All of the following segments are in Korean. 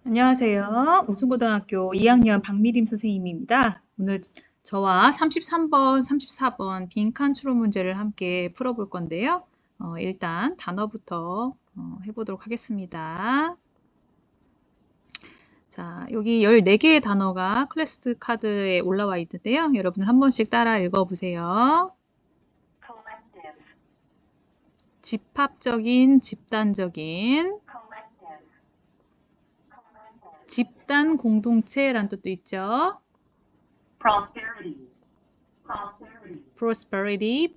안녕하세요. 우sun고등학교 2학년 박미림 선생님입니다. 오늘 저와 33번, 34번 빈칸 추론 문제를 함께 풀어볼 건데요. 일단 단어부터 해보도록 하겠습니다. 자, 여기 14개의 단어가 클래스 카드에 올라와 있는데요. 여러분 한 번씩 따라 읽어보세요. 집합적인, 집단적인, 집단 공동체라는 뜻도 있죠. prosperity,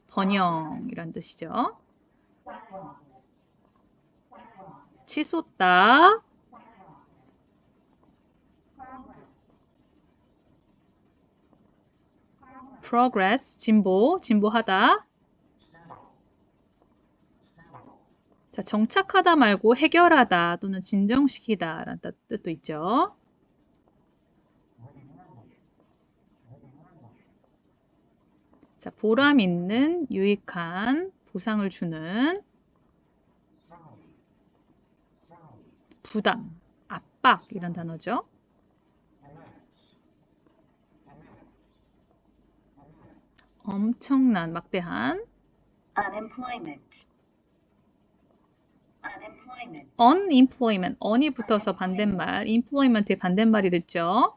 번영이란 뜻이죠. 치솟다, progress, 진보하다. 자, 정착하다 말고 해결하다 또는 진정시키다 라는 뜻도 있죠. 자, 보람 있는, 유익한, 보상을 주는, 부담, 압박 이런 단어죠. 엄청난, 막대한. unemployment, on이 붙어서 반대말, employment의 반대말이 됐죠.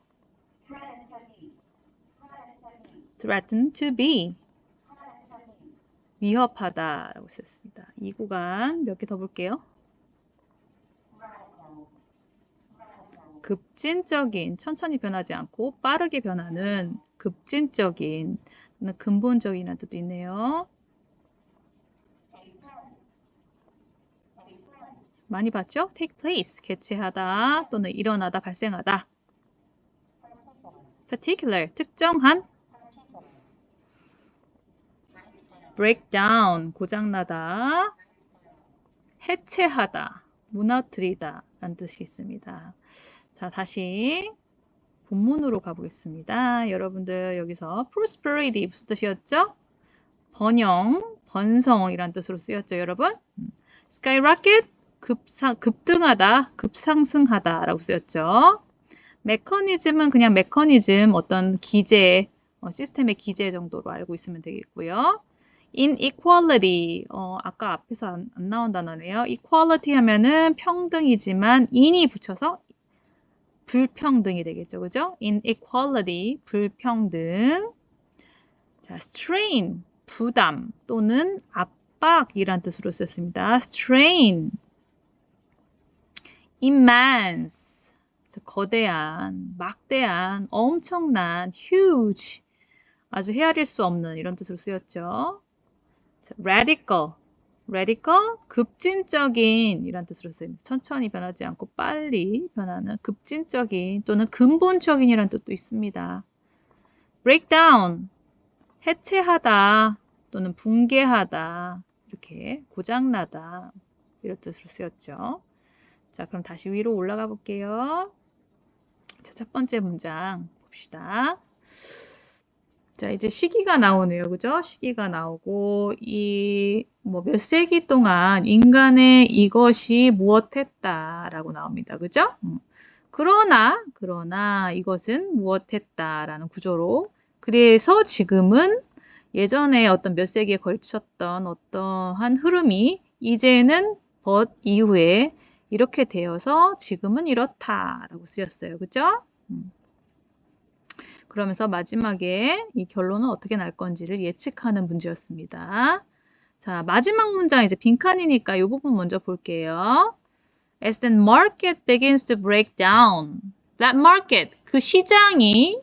threaten to be, 위협하다 라고 썼습니다. 이 구간 몇 개 더 볼게요. 급진적인, 천천히 변하지 않고 빠르게 변하는 급진적인, 근본적이라는 뜻도 있네요. 많이 봤죠? take place, 개최하다 또는 일어나다, 발생하다. particular, 특정한. break down, 고장나다. 해체하다, 무너뜨리다 라는 뜻이 있습니다. 자, 다시 본문으로 가보겠습니다. 여러분들 여기서 prosperity 무슨 뜻이었죠? 번영, 번성이란 뜻으로 쓰였죠, 여러분? skyrocket, 급등하다, 급상승하다 라고 쓰였죠. 메커니즘은 그냥 메커니즘, 어떤 기제, 시스템의 기제 정도로 알고 있으면 되겠고요. inequality, 아까 앞에서 안 나온 단어네요. equality 하면은 평등이지만 in이 붙여서 불평등이 되겠죠, 그죠? inequality, 불평등. 자, strain, 부담 또는 압박이란 뜻으로 썼습니다. strain. immense, 거대한, 막대한, 엄청난, huge, 아주 헤아릴 수 없는 이런 뜻으로 쓰였죠. 자, radical, 급진적인 이란 뜻으로 쓰입니다. 천천히 변하지 않고 빨리 변하는 급진적인 또는 근본적인 이란 뜻도 있습니다. breakdown, 해체하다 또는 붕괴하다, 이렇게 고장나다 이런 뜻으로 쓰였죠. 자, 그럼 다시 위로 올라가 볼게요. 자, 첫 번째 문장 봅시다. 자, 이제 시기가 나오네요. 그죠? 시기가 나오고, 몇 세기 동안 인간의 이것이 무엇했다라고 나옵니다. 그죠? 그러나, 이것은 무엇했다라는 구조로. 그래서 지금은 예전에 어떤 몇 세기에 걸쳤던 어떠한 흐름이 이제는 but 이후에 이렇게 되어서 지금은 이렇다라고 쓰였어요. 그죠? 그러면서 마지막에 이 결론은 어떻게 날 건지를 예측하는 문제였습니다. 자, 마지막 문장 이제 빈칸이니까 이 부분 먼저 볼게요. As the market begins to break down, that market, 그 시장이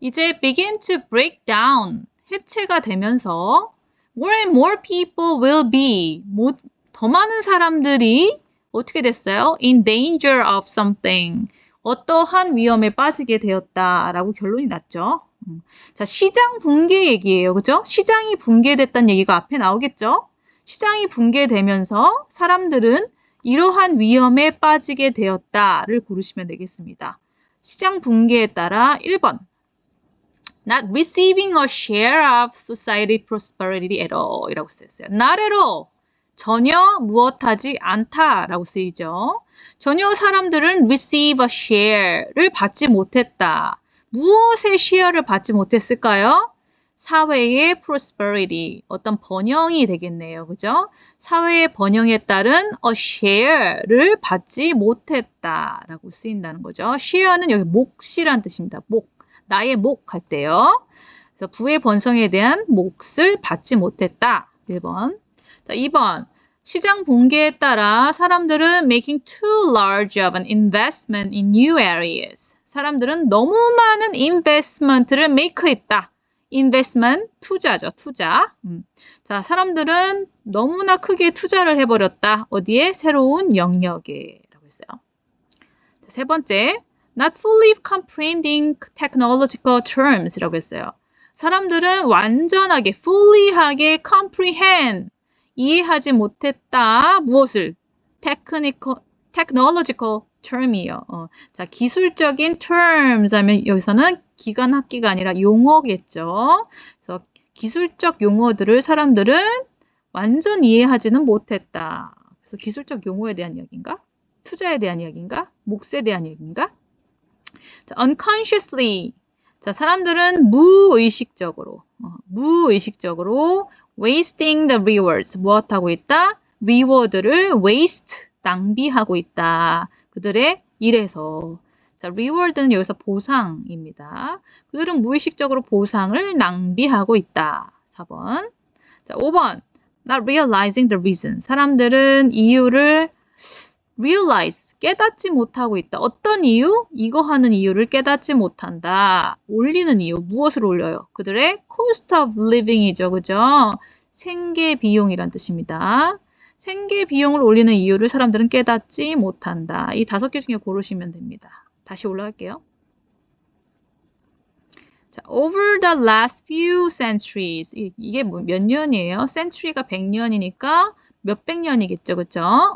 이제 begin to break down, 해체가 되면서 more and more people will be, 더 많은 사람들이 어떻게 됐어요? In danger of something. 어떠한 위험에 빠지게 되었다라고 결론이 났죠. 자, 시장 붕괴 얘기예요. 그죠? 시장이 붕괴됐다는 얘기가 앞에 나오겠죠? 시장이 붕괴되면서 사람들은 이러한 위험에 빠지게 되었다를 고르시면 되겠습니다. 시장 붕괴에 따라 1번. Not receiving a share of society prosperity at all 이라고 쓰였어요. Not at all. 전혀 무엇하지 않다라고 쓰이죠. 전혀 사람들은 receive a share를 받지 못했다. 무엇의 share를 받지 못했을까요? 사회의 prosperity, 어떤 번영이 되겠네요. 그죠? 사회의 번영에 따른 a share를 받지 못했다라고 쓰인다는 거죠. share는 여기 몫이란 뜻입니다. 목, 나의 목 할 때요. 그래서 부의 번성에 대한 몫을 받지 못했다. 1번. 자, 2번. 시장 붕괴에 따라 사람들은 making too large of an investment in new areas. 사람들은 너무 많은 investment를 make했다. investment, 투자죠. 투자. 자, 사람들은 너무나 크게 투자를 해버렸다. 어디에? 새로운 영역에. 라고 했어요. 자, 세 번째. Not fully comprehending technological terms 이라고 했어요. 사람들은 완전하게, fully하게 comprehend, 이해하지 못했다. 무엇을? technological term이요. 자, 기술적인 terms 하면 여기서는 기간 학기가 아니라 용어겠죠. 그래서 기술적 용어들을 사람들은 완전 이해하지는 못했다. 그래서 기술적 용어에 대한 이야기인가? 투자에 대한 이야기인가? 몫에 대한 이야기인가? 자, unconsciously. 자, 사람들은 무의식적으로 wasting the rewards. 무엇하고 있다? reward를 waste, 낭비하고 있다. 그들의 일에서. 자, reward는 여기서 보상입니다. 그들은 무의식적으로 보상을 낭비하고 있다. 4번. 자, 5번. Not realizing the reason. 사람들은 이유를 realize, 깨닫지 못하고 있다. 어떤 이유? 이거 하는 이유를 깨닫지 못한다. 올리는 이유, 무엇을 올려요? 그들의 cost of living이죠. 그죠? 생계 비용이란 뜻입니다. 생계 비용을 올리는 이유를 사람들은 깨닫지 못한다. 이 5개 중에 고르시면 됩니다. 다시 올라갈게요. 자, over the last few centuries. 이게 몇 년이에요? century가 100년이니까 몇백 년이겠죠. 그죠?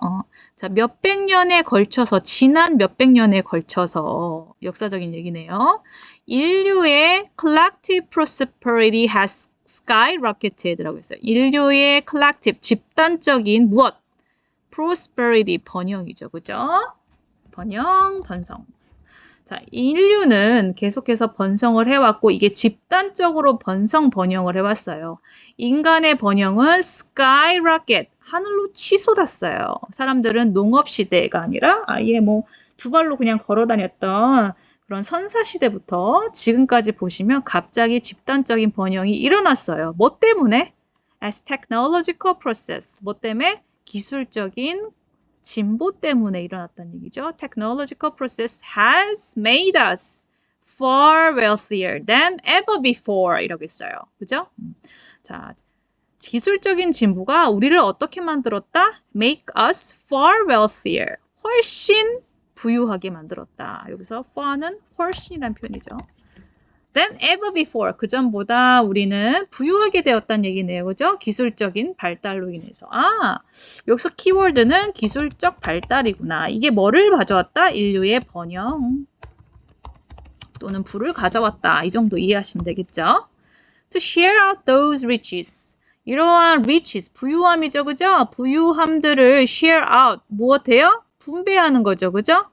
자, 몇백 년에 걸쳐서, 지난 몇백 년에 걸쳐서, 역사적인 얘기네요. 인류의 collective prosperity has skyrocketed 라고 했어요. 인류의 collective, 집단적인 무엇? prosperity, 번영이죠. 그죠? 번영, 번성. 자, 인류는 계속해서 번성을 해왔고 이게 집단적으로 번영을 해왔어요. 인간의 번영은 skyrocket, 하늘로 치솟았어요. 사람들은 농업시대가 아니라 아예 두 발로 그냥 걸어 다녔던 그런 선사시대부터 지금까지 보시면 갑자기 집단적인 번영이 일어났어요. 뭐 때문에? As technological process. 뭐 때문에? 기술적인 진보 때문에 일어났다는 얘기죠. Technological process has made us far wealthier than ever before 이라고 했어요. 그죠? 자, 기술적인 진보가 우리를 어떻게 만들었다? Make us far wealthier. 훨씬 부유하게 만들었다. 여기서 far는 훨씬이라는 표현이죠. Than ever before. 그전보다 우리는 부유하게 되었다는 얘기네요. 그죠? 기술적인 발달로 인해서. 여기서 키워드는 기술적 발달이구나. 이게 뭐를 가져왔다? 인류의 번영 또는 부를 가져왔다. 이 정도 이해하시면 되겠죠? To share out those riches. 이러한 riches, 부유함이죠. 그죠? 부유함들을 share out. 무엇해요? 분배하는 거죠. 그죠?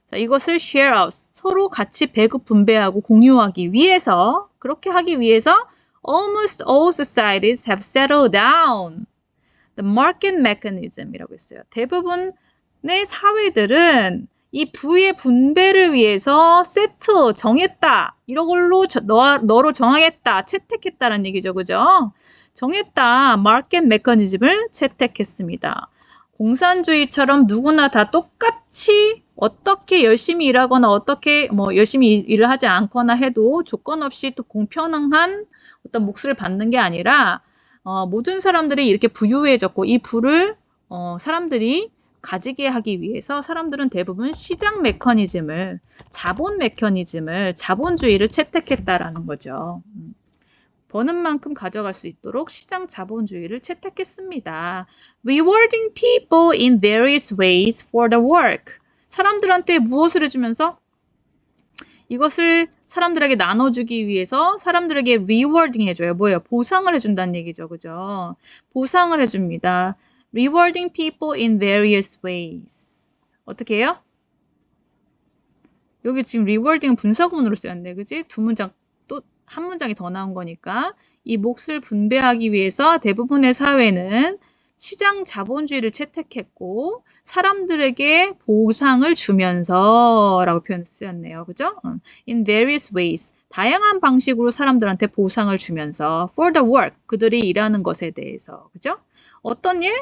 자, 이것을 share out, 서로 같이 배급 분배하고 공유하기 위해서, 그렇게 하기 위해서 almost all societies have settled down the market mechanism 이라고 했어요. 대부분의 사회들은 이 부의 분배를 위해서 세트, 정했다. 이런 걸로 너로 정하겠다, 채택했다는 얘기죠. 그죠? 정했다. market mechanism을 채택했습니다. 공산주의처럼 누구나 다 똑같이 어떻게 열심히 일하거나 어떻게 열심히 일을 하지 않거나 해도 조건 없이 또 공평한 어떤 몫을 받는 게 아니라 모든 사람들이 이렇게 부유해졌고 이 부를 사람들이 가지게 하기 위해서 사람들은 대부분 시장 메커니즘을, 자본 메커니즘을, 자본주의를 채택했다라는 거죠. 버는 만큼 가져갈 수 있도록 시장 자본주의를 채택했습니다. Rewarding people in various ways for the work. 사람들한테 무엇을 해주면서? 이것을 사람들에게 나눠주기 위해서 사람들에게 rewarding 해줘요. 뭐예요? 보상을 해준다는 얘기죠. 그죠? 보상을 해줍니다. rewarding people in various ways. 어떻게 해요? 여기 지금 rewarding은 분사구문으로 쓰였네. 그지? 두 문장, 또 한 문장이 더 나온 거니까 이 몫을 분배하기 위해서 대부분의 사회는 시장 자본주의를 채택했고 사람들에게 보상을 주면서 라고 표현 쓰였네요. 그죠? In various ways. 다양한 방식으로 사람들한테 보상을 주면서 for the work. 그들이 일하는 것에 대해서. 그죠? 어떤 일?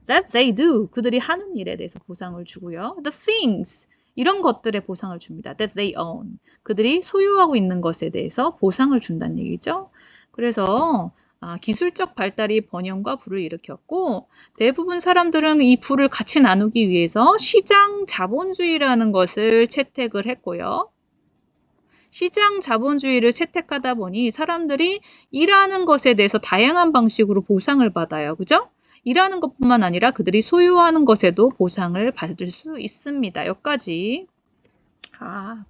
That they do. 그들이 하는 일에 대해서 보상을 주고요. The things. 이런 것들에 보상을 줍니다. That they own. 그들이 소유하고 있는 것에 대해서 보상을 준다는 얘기죠. 그래서 기술적 발달이 번영과 부를 일으켰고 대부분 사람들은 이 부를 같이 나누기 위해서 시장 자본주의라는 것을 채택을 했고요. 시장 자본주의를 채택하다 보니 사람들이 일하는 것에 대해서 다양한 방식으로 보상을 받아요. 그죠? 일하는 것뿐만 아니라 그들이 소유하는 것에도 보상을 받을 수 있습니다. 여기까지.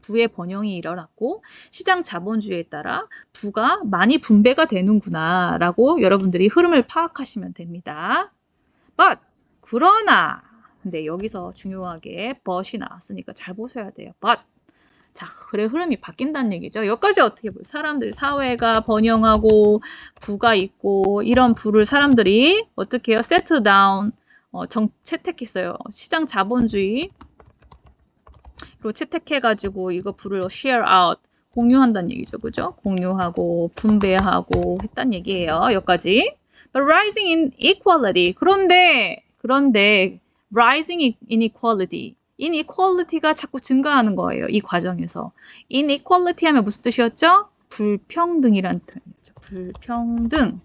부의 번영이 일어났고 시장 자본주의에 따라 부가 많이 분배가 되는구나 라고 여러분들이 흐름을 파악하시면 됩니다. But 그러나 근데 여기서 중요하게 but이 나왔으니까 잘 보셔야 돼요. But 자, 그래 흐름이 바뀐다는 얘기죠. 여기까지 어떻게 보여요? 사람들, 사회가 번영하고 부가 있고 이런 부를 사람들이 어떻게 해요? settle down, 채택했어요. 시장 자본주의 로 채택해가지고 이거 부를 share out, 공유한다는 얘기죠. 그죠? 공유하고 분배하고 했단 얘기예요. 여기까지. But rising inequality. 그런데 rising inequality. inequality가 자꾸 증가하는 거예요. 이 과정에서. inequality 하면 무슨 뜻이었죠? 불평등이란 뜻이죠. 불평등.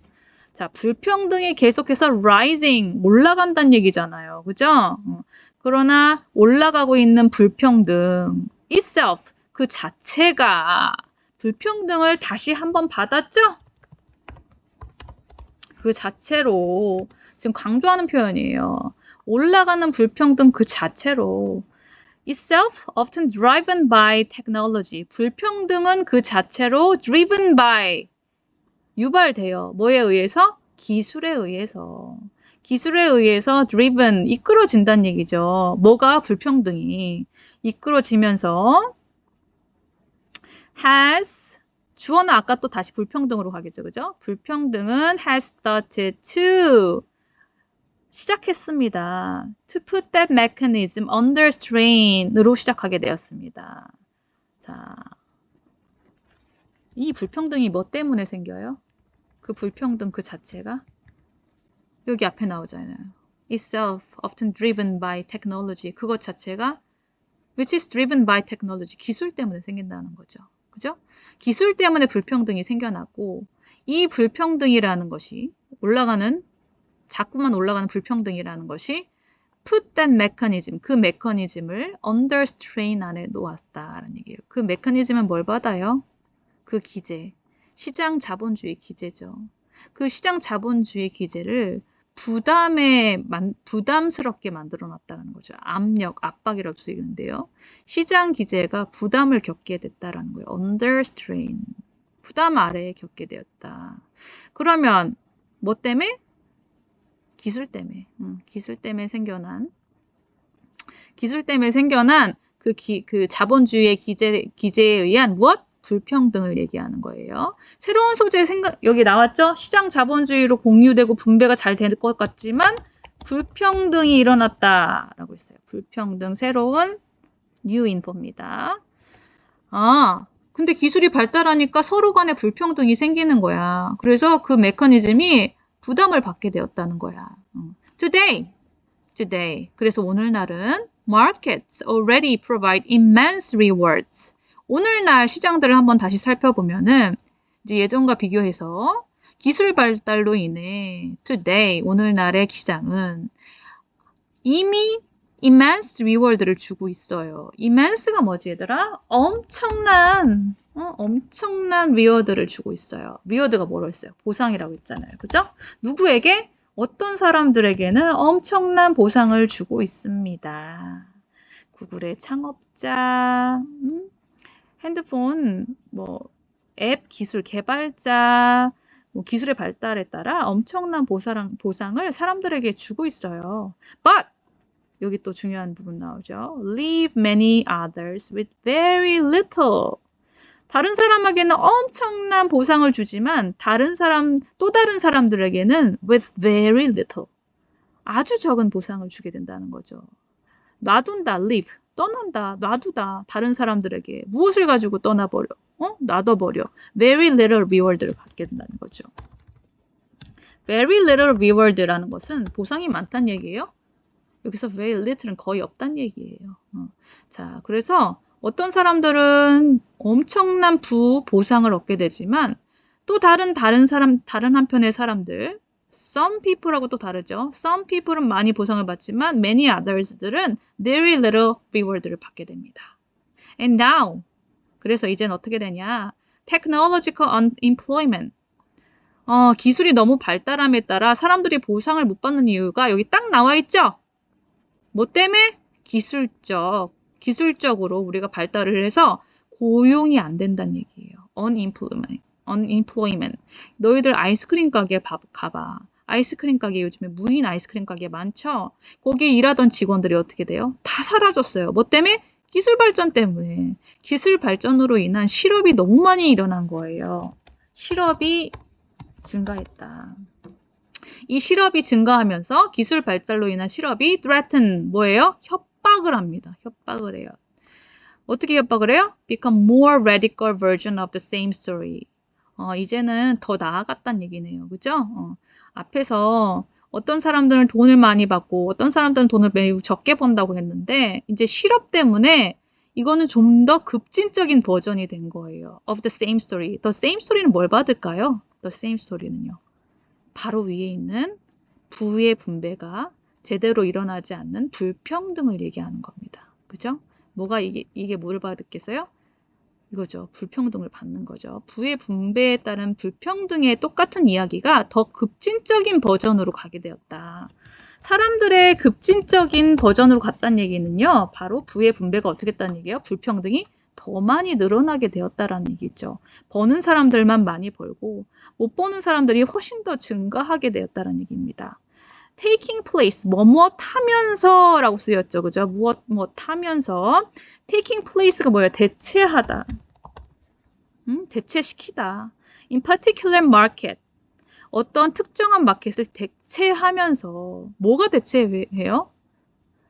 자, 불평등이 계속해서 rising, 올라간다는 얘기잖아요. 그죠? 그러나 올라가고 있는 불평등 itself, 그 자체가 불평등을 다시 한번 받았죠? 그 자체로 지금 강조하는 표현이에요. 올라가는 불평등 그 자체로 itself often driven by technology. 불평등은 그 자체로 driven by 유발돼요. 뭐에 의해서? 기술에 의해서. 기술에 의해서 driven, 이끌어진다는 얘기죠. 뭐가? 불평등이 이끌어지면서 has, 주어는 아까 또 다시 불평등으로 가겠죠. 그죠? 불평등은 has started to, 시작했습니다. To put that mechanism under strain으로 시작하게 되었습니다. 자, 이 불평등이 뭐 때문에 생겨요? 그 불평등 그 자체가 여기 앞에 나오잖아요. Itself often driven by technology. 그것 자체가 which is driven by technology. 기술 때문에 생긴다는 거죠. 그죠? 기술 때문에 불평등이 생겨났고 이 불평등이라는 것이 자꾸만 올라가는 불평등이라는 것이 put that mechanism, 그 메커니즘을 under strain 안에 놓았다라는 얘기예요. 그 메커니즘은 뭘 받아요? 그 기제. 시장 자본주의 기제죠. 그 시장 자본주의 기제를 부담스럽게 만들어 놨다는 거죠. 압박이라고 쓰이는데요. 시장 기제가 부담을 겪게 됐다라는 거예요. under strain. 부담 아래에 겪게 되었다. 그러면 뭐 때문에? 기술 때문에. 기술 때문에 생겨난 그 자본주의의 기제에 의한 무엇? 불평등을 얘기하는 거예요. 새로운 소재 여기 나왔죠? 시장 자본주의로 공유되고 분배가 잘 될 것 같지만 불평등이 일어났다라고 했어요. 불평등, 새로운 new info입니다. 근데 기술이 발달하니까 서로 간에 불평등이 생기는 거야. 그래서 그 메커니즘이 부담을 받게 되었다는 거야. Today. 그래서 오늘날은 markets already provide immense rewards. 오늘날 시장들을 한번 다시 살펴보면은 이제 예전과 비교해서 기술 발달로 인해 today, 오늘날의 시장은 이미 immense reward를 주고 있어요. immense가 뭐지 얘들아? 엄청난 reward를 주고 있어요. reward가 뭐라고 했어요? 보상이라고 했잖아요. 그죠? 누구에게? 어떤 사람들에게는 엄청난 보상을 주고 있습니다. 구글의 창업자, 핸드폰 앱 기술 개발자, 뭐 기술의 발달에 따라 엄청난 보상을 사람들에게 주고 있어요. But 여기 또 중요한 부분 나오죠. Leave many others with very little. 다른 사람에게는 엄청난 보상을 주지만 또 다른 사람들에게는 with very little. 아주 적은 보상을 주게 된다는 거죠. 놔둔다, leave. 떠난다, 놔두다. 다른 사람들에게 무엇을 가지고 떠나버려? 놔둬버려. Very little reward를 받게 된다는 거죠. Very little reward라는 것은 보상이 많다는 얘기예요. 여기서 very little은 거의 없다는 얘기예요. 자, 그래서 어떤 사람들은 엄청난 보상을 얻게 되지만 또 다른 한편의 사람들, some people하고 또 다르죠. Some people은 많이 보상을 받지만 many others들은 very little reward를 받게 됩니다. And now, 그래서 이제는 어떻게 되냐? Technological unemployment. 기술이 너무 발달함에 따라 사람들이 보상을 못 받는 이유가 여기 딱 나와 있죠? 뭐 때문에? 기술적으로 우리가 발달을 해서 고용이 안 된다는 얘기예요. unemployment. 너희들 아이스크림 가게 가봐. 아이스크림 가게 요즘에 무인 아이스크림 가게 많죠? 거기에 일하던 직원들이 어떻게 돼요? 다 사라졌어요. 뭐 때문에? 기술 발전 때문에. 기술 발전으로 인한 실업이 너무 많이 일어난 거예요. 실업이 증가했다. 이 실업이 증가하면서 기술 발달로 인한 실업이 threaten 뭐예요? 협박을 합니다. 협박을 해요. 어떻게 협박을 해요? Become more radical version of the same story. 이제는 더 나아갔다는 얘기네요. 그죠? 앞에서 어떤 사람들은 돈을 많이 받고 어떤 사람들은 돈을 매우 적게 번다고 했는데 이제 실업 때문에 이거는 좀 더 급진적인 버전이 된 거예요. Of the same story. The same story는 뭘 받을까요? The same story는요. 바로 위에 있는 부의 분배가 제대로 일어나지 않는 불평등을 얘기하는 겁니다. 그죠? 뭐가 이게 뭘 받겠어요? 이거죠. 불평등을 받는 거죠. 부의 분배에 따른 불평등의 똑같은 이야기가 더 급진적인 버전으로 가게 되었다. 사람들의 급진적인 버전으로 갔다는 얘기는요. 바로 부의 분배가 어떻게 됐다는 얘기예요? 불평등이 더 많이 늘어나게 되었다라는 얘기죠. 버는 사람들만 많이 벌고 못 버는 사람들이 훨씬 더 증가하게 되었다는 얘기입니다. taking place, 뭐뭐 타면서 라고 쓰였죠. 그죠? 무엇 타면서. taking place가 뭐예요? 대체하다. 대체시키다. in particular market. 어떤 특정한 마켓을 대체하면서 뭐가 대체해요?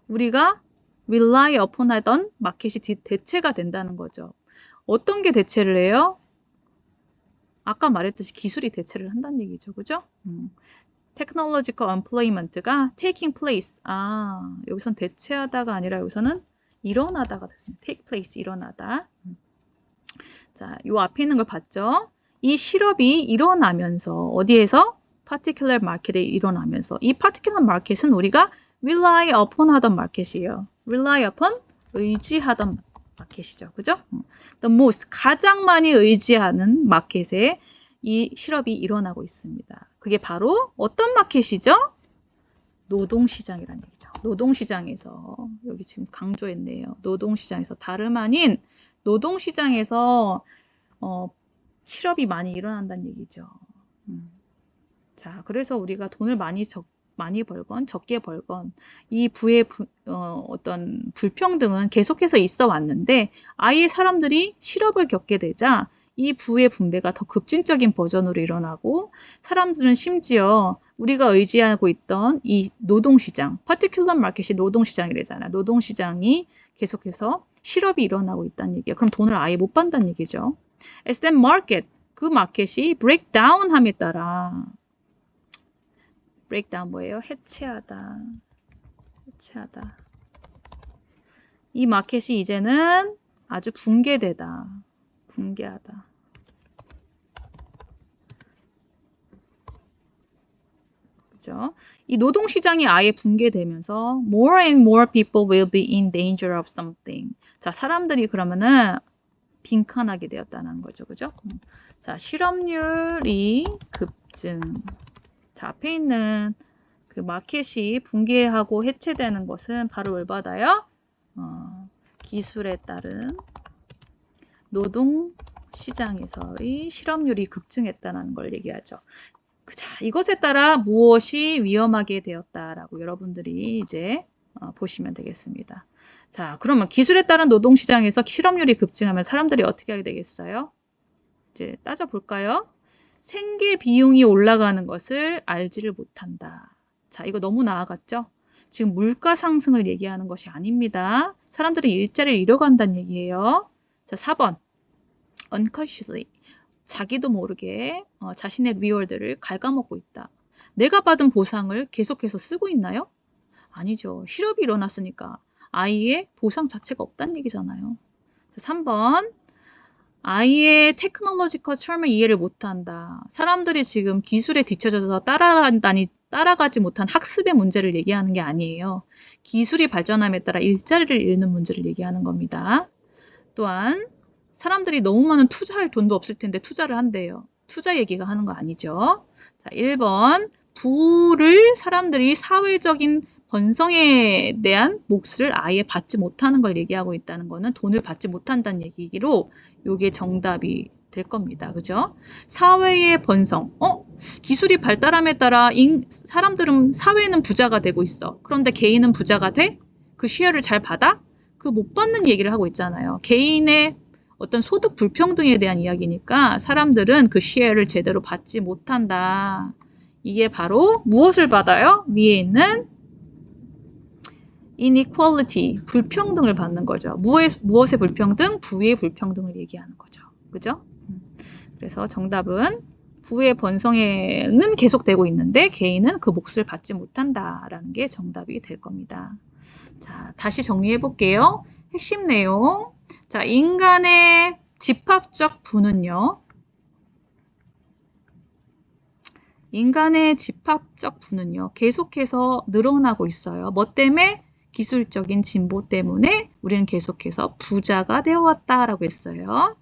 우리가 rely upon 하던 마켓이 대체가 된다는 거죠. 어떤 게 대체를 해요? 아까 말했듯이 기술이 대체를 한다는 얘기죠. 그죠? technological employment가 taking place. 여기선 대체하다가 아니라 여기서는 일어나다가 됐습니다. take place, 일어나다. 자, 요 앞에 있는 걸 봤죠? 이 실업이 일어나면서 어디에서? particular market에 일어나면서 이 particular market은 우리가 rely upon 하던 마켓이에요. rely upon, 의지하던 마켓이죠. 그죠? the most, 가장 많이 의지하는 마켓에 이 실업이 일어나고 있습니다. 그게 바로 어떤 마켓이죠? 노동시장이라는 얘기죠. 노동시장에서, 여기 지금 강조했네요. 노동시장에서 다름 아닌 노동시장에서 실업이 많이 일어난다는 얘기죠. 자, 그래서 우리가 돈을 많이 벌건 적게 벌건 이 부의 어떤 불평등은 계속해서 있어 왔는데 아예 사람들이 실업을 겪게 되자 이 부의 분배가 더 급진적인 버전으로 일어나고 사람들은 심지어 우리가 의지하고 있던 이 노동시장, particular market이 노동시장이래잖아. 노동시장이 계속해서 실업이 일어나고 있다는 얘기야. 그럼 돈을 아예 못 받는다는 얘기죠. As that market, 그 마켓이 break down 함에 따라 break down 뭐예요? 해체하다. 이 마켓이 이제는 아주 붕괴하다. 그죠? 이 노동시장이 아예 붕괴되면서 more and more people will be in danger of something. 자, 사람들이 그러면은 빈칸하게 되었다는 거죠. 그죠? 자, 실업률이 급증. 자, 앞에 있는 그 마켓이 붕괴하고 해체되는 것은 바로 뭘 받아요? 기술에 따른 노동 시장에서의 실업률이 급증했다는 걸 얘기하죠. 자, 이것에 따라 무엇이 위험하게 되었다라고 여러분들이 이제 보시면 되겠습니다. 자, 그러면 기술에 따른 노동시장에서 실업률이 급증하면 사람들이 어떻게 하게 되겠어요? 이제 따져볼까요? 생계 비용이 올라가는 것을 알지를 못한다. 자, 이거 너무 나아갔죠? 지금 물가 상승을 얘기하는 것이 아닙니다. 사람들이 일자리를 잃어간다는 얘기예요. 자, 4번. unconsciously. 자기도 모르게 자신의 리워드를 갉아먹고 있다. 내가 받은 보상을 계속해서 쓰고 있나요? 아니죠. 실업이 일어났으니까 아이의 보상 자체가 없다는 얘기잖아요. 자, 3번. 아이의 테크놀로지컬 term을 이해를 못한다. 사람들이 지금 기술에 뒤처져서 따라가지 못한 학습의 문제를 얘기하는 게 아니에요. 기술이 발전함에 따라 일자리를 잃는 문제를 얘기하는 겁니다. 또한 사람들이 너무 많은 투자할 돈도 없을 텐데 투자를 한대요. 투자 얘기가 하는 거 아니죠. 자, 1번. 부를 사람들이 사회적인 번성에 대한 몫을 아예 받지 못하는 걸 얘기하고 있다는 거는 돈을 받지 못한다는 얘기로 이게 정답이 될 겁니다. 그죠? 사회의 번성. 기술이 발달함에 따라 사람들은 사회는 부자가 되고 있어. 그런데 개인은 부자가 돼? 그 쉐어를 잘 받아? 그 못 받는 얘기를 하고 있잖아요. 개인의 어떤 소득 불평등에 대한 이야기니까 사람들은 그 쉐어를 제대로 받지 못한다. 이게 바로 무엇을 받아요? 위에 있는 inequality, 불평등을 받는 거죠. 무엇의 불평등? 부의 불평등을 얘기하는 거죠. 그죠? 그래서 정답은 부의 번성에는 계속되고 있는데 개인은 그 몫을 받지 못한다라는 게 정답이 될 겁니다. 자, 다시 정리해 볼게요. 핵심 내용. 자, 인간의 집합적 부는요. 인간의 집합적 부는요. 계속해서 늘어나고 있어요. 뭐 때문에? 기술적인 진보 때문에 우리는 계속해서 부자가 되어왔다라고 했어요.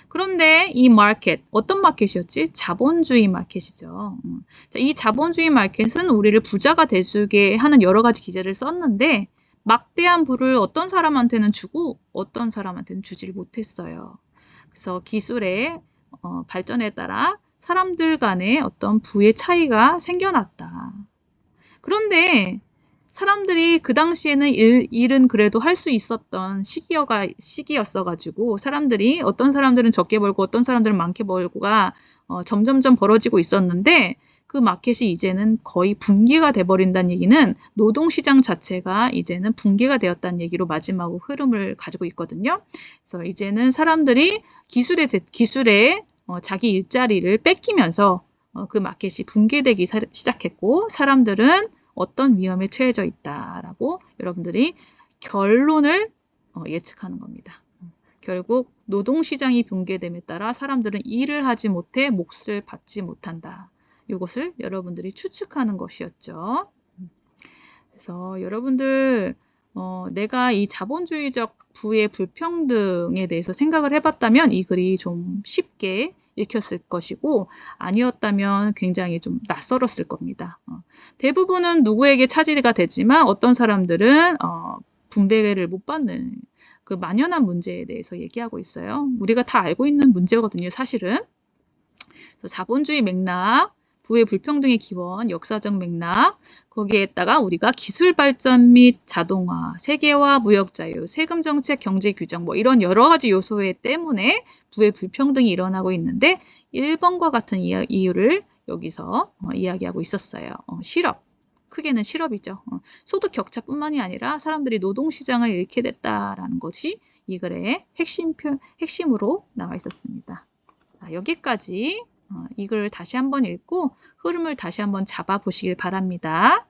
그런데 이 마켓, 어떤 마켓이었지? 자본주의 마켓이죠. 자, 이 자본주의 마켓은 우리를 부자가 되게 하는 여러 가지 기제를 썼는데 막대한 부를 어떤 사람한테는 주고 어떤 사람한테는 주지를 못했어요. 그래서 기술의 발전에 따라 사람들 간의 어떤 부의 차이가 생겨났다. 그런데 사람들이 그 당시에는 일은 그래도 할 수 있었던 시기였어가지고 사람들이 어떤 사람들은 적게 벌고 어떤 사람들은 많게 벌고가 점점점 벌어지고 있었는데 그 마켓이 이제는 거의 붕괴가 돼버린다는 얘기는 노동시장 자체가 이제는 붕괴가 되었다는 얘기로 마지막으로 흐름을 가지고 있거든요. 그래서 이제는 사람들이 기술에 자기 일자리를 뺏기면서 그 마켓이 붕괴되기 시작했고 사람들은 어떤 위험에 처해져 있다라고 여러분들이 결론을 예측하는 겁니다. 결국 노동시장이 붕괴됨에 따라 사람들은 일을 하지 못해 몫을 받지 못한다. 이것을 여러분들이 추측하는 것이었죠. 그래서 여러분들 내가 이 자본주의적 부의 불평등에 대해서 생각을 해봤다면 이 글이 좀 쉽게 읽혔을 것이고 아니었다면 굉장히 좀 낯설었을 겁니다. 대부분은 누구에게 차지가 되지만 어떤 사람들은 분배를 못 받는 그 만연한 문제에 대해서 얘기하고 있어요. 우리가 다 알고 있는 문제거든요, 사실은. 그래서 자본주의 맥락, 부의 불평등의 기원, 역사적 맥락, 거기에다가 우리가 기술 발전 및 자동화, 세계화, 무역 자유, 세금 정책, 경제 규정 뭐 이런 여러 가지 요소에 때문에 부의 불평등이 일어나고 있는데 1번과 같은 이유를 여기서 이야기하고 있었어요. 실업. 크게는 실업이죠. 소득 격차뿐만이 아니라 사람들이 노동시장을 잃게 됐다라는 것이 이 글의 핵심으로 나와 있었습니다. 자, 여기까지 이 글을 다시 한번 읽고 흐름을 다시 한번 잡아보시길 바랍니다.